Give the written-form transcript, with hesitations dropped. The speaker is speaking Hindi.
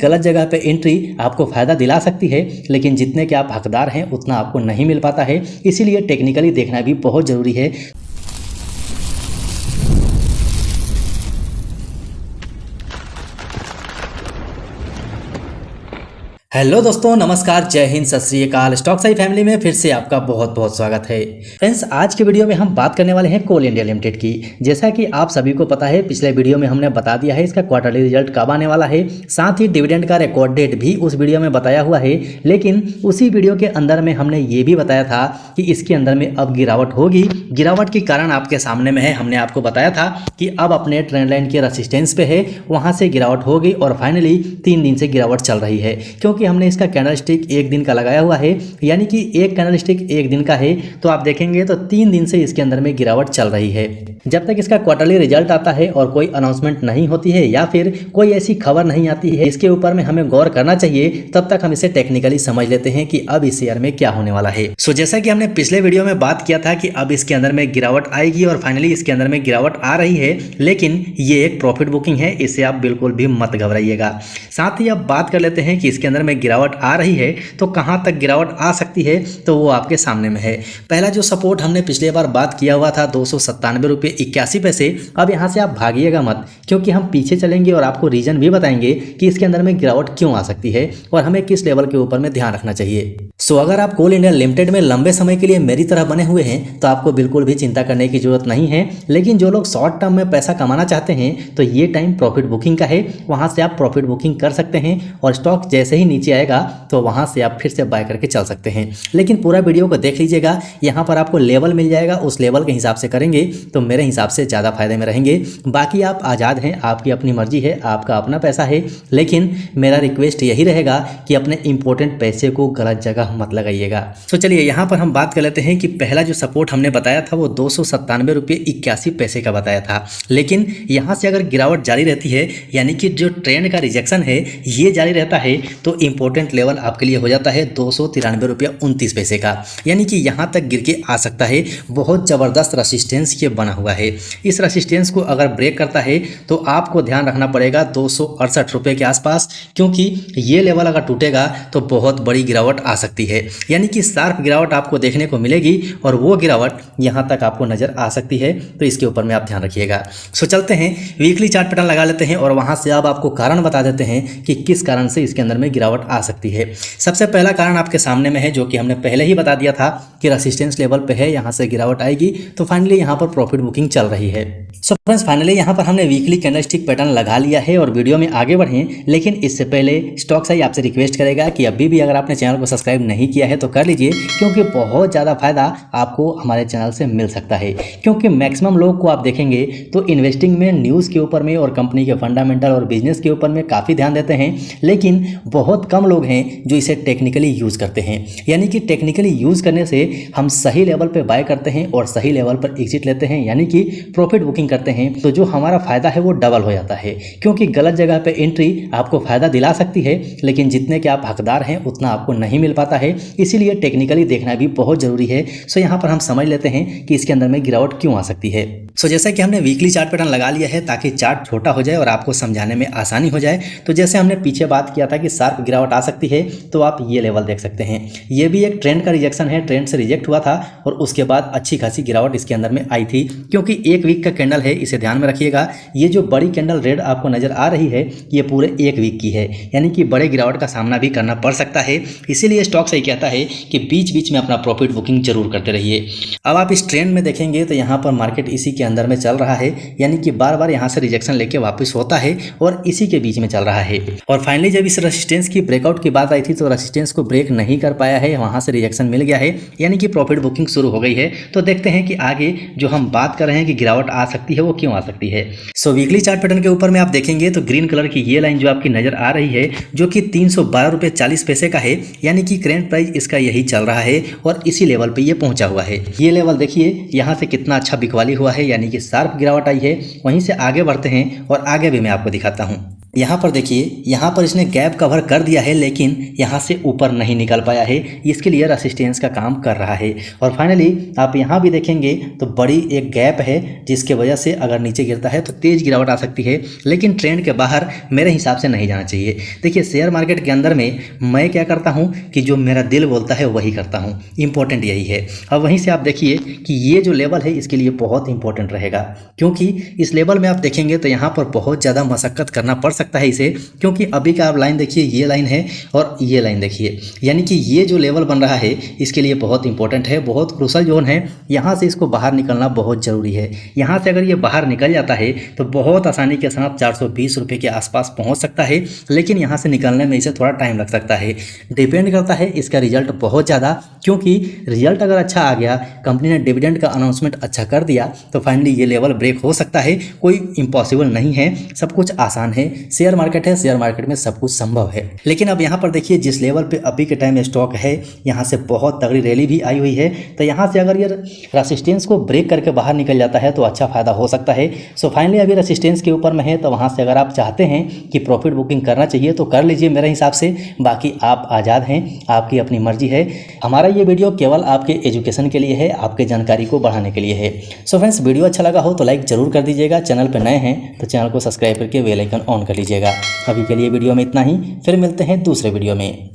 गलत जगह पे एंट्री आपको फायदा दिला सकती है, लेकिन जितने के आप हकदार हैं उतना आपको नहीं मिल पाता है। इसीलिए टेक्निकली देखना भी बहुत ज़रूरी है। हेलो दोस्तों, नमस्कार, जय हिंद, सत श्री अकाल। स्टॉक साई फैमिली में फिर से आपका बहुत बहुत स्वागत है। फ्रेंड्स, आज के वीडियो में हम बात करने वाले हैं कोल इंडिया लिमिटेड की। जैसा कि आप सभी को पता है, पिछले वीडियो में हमने बता दिया है इसका क्वार्टरली रिजल्ट कब आने वाला है, साथ ही डिविडेंड का रिकॉर्ड डेट भी उस वीडियो में बताया हुआ है। लेकिन उसी वीडियो के अंदर में हमने ये भी बताया था कि इसके अंदर में अब गिरावट होगी। गिरावट के कारण आपके सामने में है। हमने आपको बताया था कि अब अपने ट्रेंड लाइन के रेसिस्टेंस पे है, वहाँ से गिरावट होगी और फाइनली 3 दिन से गिरावट चल रही है। क्योंकि हमने इसका कैंडल स्टिक 1 दिन का लगाया हुआ है, यानी कि एक कैंडल स्टिक 1 दिन का है, तो आप देखेंगे तो 3 दिन से इसके अंदर में गिरावट चल रही है। जब तक इसका क्वार्टरली रिजल्ट आता है और कोई अनाउंसमेंट नहीं होती है या फिर कोई ऐसी खबर नहीं आती है इसके ऊपर में हमें गौर करना चाहिए, तब तक हम इसे टेक्निकली समझ लेते हैं कि अब इस शेयर में क्या होने वाला है। जैसा कि हमने पिछले वीडियो में बात किया था कि अब इसके अंदर में गिरावट आएगी और फाइनली इसके अंदर में गिरावट आ रही है, लेकिन ये एक प्रॉफिट बुकिंग है, इससे आप बिल्कुल भी मत घबराइएगा। साथ ही अब बात कर लेते हैं कि इसके अंदर में गिरावट आ रही है तो कहां तक गिरावट आ सकती है, तो वो आपके सामने में है। पहला जो सपोर्ट हमने पिछले बार बात किया हुआ था 297 रुपये 81 पैसे, अब यहां से आप भागिएगा मत, क्योंकि हम पीछे चलेंगे और आपको रीजन भी बताएंगे कि इसके अंदर में गिरावट क्यों आ सकती है और हमें किस लेवल के ऊपर में ध्यान रखना चाहिए। अगर आप कोल इंडिया लिमिटेड में लंबे समय के लिए मेरी तरह बने हुए हैं तो आपको बिल्कुल भी चिंता करने की जरूरत नहीं है। लेकिन जो लोग शॉर्ट टर्म में पैसा कमाना चाहते हैं तो ये टाइम प्रॉफिट बुकिंग का है, वहां से आप प्रॉफिट बुकिंग कर सकते हैं और स्टॉक जैसे ही नीचे आएगा तो वहां से आप फिर से बाय करके चल सकते हैं। लेकिन पूरा वीडियो को देख लीजिएगा, यहाँ पर आपको लेवल मिल जाएगा, उस लेवल के हिसाब से करेंगे तो मेरे हिसाब से ज़्यादा फायदे में रहेंगे। बाकी आप आज़ाद हैं, आपकी अपनी मर्जी है, आपका अपना पैसा है, लेकिन मेरा रिक्वेस्ट यही रहेगा कि अपने इंपॉर्टेंट पैसे को गलत जगह मत लगाइएगा। तो चलिए यहाँ पर हम बात कर लेते हैं कि पहला जो सपोर्ट हमने बताया था वो 297 रुपये 81 पैसे का बताया था। लेकिन यहाँ से अगर गिरावट जारी रहती है, यानी कि जो ट्रेंड का रिजेक्शन है ये जारी रहता है, तो इंपॉर्टेंट लेवल आपके लिए हो जाता है 293 रुपये 29 पैसे का, यानी कि यहाँ तक गिर के आ सकता है। बहुत ज़बरदस्त रसिस्टेंस ये बना हुआ है। इस रसिस्टेंस को अगर ब्रेक करता है तो आपको ध्यान रखना पड़ेगा 268 रुपये के आसपास, क्योंकि ये लेवल अगर टूटेगा तो बहुत बड़ी गिरावट आ सकती है, यानी कि शार्प गिरावट आपको देखने को मिलेगी और वो गिरावट यहाँ तक आपको नज़र आ सकती है। तो इसके ऊपर में आप ध्यान रखिएगा। चलते हैं वीकली चार्ट पैटर्न लगा लेते हैं और वहाँ से अब आपको कारण बता देते हैं कि किस कारण से इसके अंदर में गिरावट आ सकती है। सबसे पहला कारण आपके सामने में है, जो कि हमने पहले ही बता दिया था कि रेसिस्टेंस लेवल पे है, यहाँ से गिरावट आएगी तो फाइनली यहाँ पर प्रॉफिट बुकिंग चल रही है। फ्रेंड्स, फाइनली यहाँ पर हमने वीकली कैंडलस्टिक पैटर्न लगा लिया है और वीडियो में आगे बढ़ें। लेकिन इससे पहले स्टॉक साई आपसे रिक्वेस्ट करेगा कि अभी भी अगर आपने चैनल को सब्सक्राइब नहीं किया है तो कर लीजिए, क्योंकि बहुत ज़्यादा फायदा आपको हमारे चैनल से मिल सकता है। क्योंकि मैक्सिमम लोग को आप देखेंगे तो इन्वेस्टिंग में न्यूज़ के ऊपर में और कंपनी के फंडामेंटल और बिजनेस के ऊपर में काफ़ी ध्यान देते हैं, लेकिन बहुत कम लोग हैं जो इसे टेक्निकली यूज़ करते हैं। यानी कि टेक्निकली यूज़ करने से हम सही लेवल पे बाय करते हैं और सही लेवल पर एग्जिट लेते हैं, यानी कि प्रॉफिट बुकिंग करते हैं, तो जो हमारा फायदा है वो डबल हो जाता है। क्योंकि गलत जगह पे एंट्री आपको फायदा दिला सकती है, लेकिन जितने के आप हकदार हैं उतना आपको नहीं मिल पाता है। इसीलिए टेक्निकली देखना भी बहुत जरूरी है। यहाँ पर हम समझ लेते हैं कि इसके अंदर में गिरावट क्यों आ सकती है। जैसा कि हमने वीकली चार्ट पैटर्न लगा लिया है ताकि चार्ट छोटा हो जाए और आपको समझाने में आसानी हो जाए। तो जैसे हमने पीछे बात किया था कि शार्प गिरावट आ सकती है, तो आप ये लेवल देख सकते हैं। ये भी एक ट्रेंड का रिजेक्शन है, ट्रेंड से रिजेक्ट हुआ था और उसके बाद अच्छी खासी गिरावट इसके अंदर में आई थी। क्योंकि 1 वीक का कैंडल है, इसे ध्यान में रखिएगा। ये जो बड़ी कैंडल रेड आपको नजर आ रही है ये पूरे 1 वीक की है, यानी कि बड़े गिरावट का सामना भी करना पड़ सकता है। इसीलिए स्टॉक सही कहता है कि बीच बीच में अपना प्रॉफिट बुकिंग जरूर करते रहिए। अब आप इस ट्रेंड में देखेंगे तो यहाँ पर मार्केट इसी के अंदर में चल रहा है, यानी कि बार बार यहाँ से रिजेक्शन लेके वापस होता है और इसी के बीच में चल रहा है। और फाइनली जब इस रेसिस्टेंस की ब्रेकआउट की बात आई थी तो रेसिस्टेंस को ब्रेक नहीं कर पाया है, वहाँ से रिजेक्शन मिल गया है, यानी कि प्रॉफिट बुकिंग शुरू हो गई है। तो देखते हैं कि आगे जो हम बात कर रहे हैं कि गिरावट आ सकती है वो क्यों आ सकती है। वीकली चार्ट पैटर्न के ऊपर में आप देखेंगे तो ग्रीन कलर की ये लाइन जो आपकी नजर आ रही है, जो कि 312 रुपये 40 पैसे का है, यानी कि करेंट प्राइस इसका यही चल रहा है और इसी लेवल पे ये पहुंचा हुआ है। ये लेवल देखिए यहाँ से कितना अच्छा बिकवाली हुआ है, यानी कि शार्प गिरावट आई है। वहीं से आगे बढ़ते हैं और आगे भी मैं आपको दिखाता हूँ। यहाँ पर देखिए, यहाँ पर इसने गैप कवर कर दिया है लेकिन यहाँ से ऊपर नहीं निकल पाया है। इसके लिए रेसिस्टेंस का काम कर रहा है। और फाइनली आप यहाँ भी देखेंगे तो बड़ी एक गैप है जिसके वजह से अगर नीचे गिरता है तो तेज़ गिरावट आ सकती है, लेकिन ट्रेंड के बाहर मेरे हिसाब से नहीं जाना चाहिए। देखिए, शेयर मार्केट के अंदर में मैं क्या करता हूँ कि जो मेरा दिल बोलता है वही करता हूँ, इंपॉर्टेंट यही है। अब वहीं से आप देखिए कि ये जो लेवल है इसके लिए बहुत इंपॉर्टेंट रहेगा, क्योंकि इस लेवल में आप देखेंगे तो यहाँ पर बहुत ज़्यादा मशक्कत करना पड़ सकता है इसे, क्योंकि अभी का आप लाइन देखिए, ये लाइन है और ये लाइन देखिए, यानी कि ये जो लेवल बन रहा है इसके लिए बहुत इंपॉर्टेंट है, बहुत क्रूशल जोन है। यहाँ से इसको बाहर निकलना बहुत ज़रूरी है। यहाँ से अगर ये बाहर निकल जाता है तो बहुत आसानी के साथ 420 रुपये के आसपास पहुँच सकता है, लेकिन यहाँ से निकलने में इसे थोड़ा टाइम लग सकता है। डिपेंड करता है इसका रिजल्ट बहुत ज़्यादा, क्योंकि रिजल्ट अगर अच्छा आ गया, कंपनी ने डिविडेंड का अनाउंसमेंट अच्छा कर दिया तो फाइनली ये लेवल ब्रेक हो सकता है। कोई इम्पॉसिबल नहीं है, सब कुछ आसान है। शेयर मार्केट है, शेयर मार्केट में सब कुछ संभव है। लेकिन अब यहाँ पर देखिए, जिस लेवल पे अभी के टाइम स्टॉक है, यहाँ से बहुत तगड़ी रैली भी आई हुई है, तो यहाँ से अगर ये रेसिस्टेंस को ब्रेक करके बाहर निकल जाता है तो अच्छा फायदा हो सकता है। सो फाइनली अभी रेसिस्टेंस के ऊपर में है, तो वहाँ से अगर आप चाहते हैं कि प्रॉफिट बुकिंग करना चाहिए तो कर लीजिए मेरे हिसाब से। बाकी आप आज़ाद हैं, आपकी अपनी मर्जी है। हमारा ये वीडियो केवल आपके एजुकेशन के लिए है, आपके जानकारी को बढ़ाने के लिए है। सो फ्रेंड्स, वीडियो अच्छा लगा हो तो लाइक जरूर कर दीजिएगा। चैनल पर नए हैं तो चैनल को सब्सक्राइब करके बेल आइकन ऑन कर लीजिएगा। अभी के लिए वीडियो में इतना ही, फिर मिलते हैं दूसरे वीडियो में।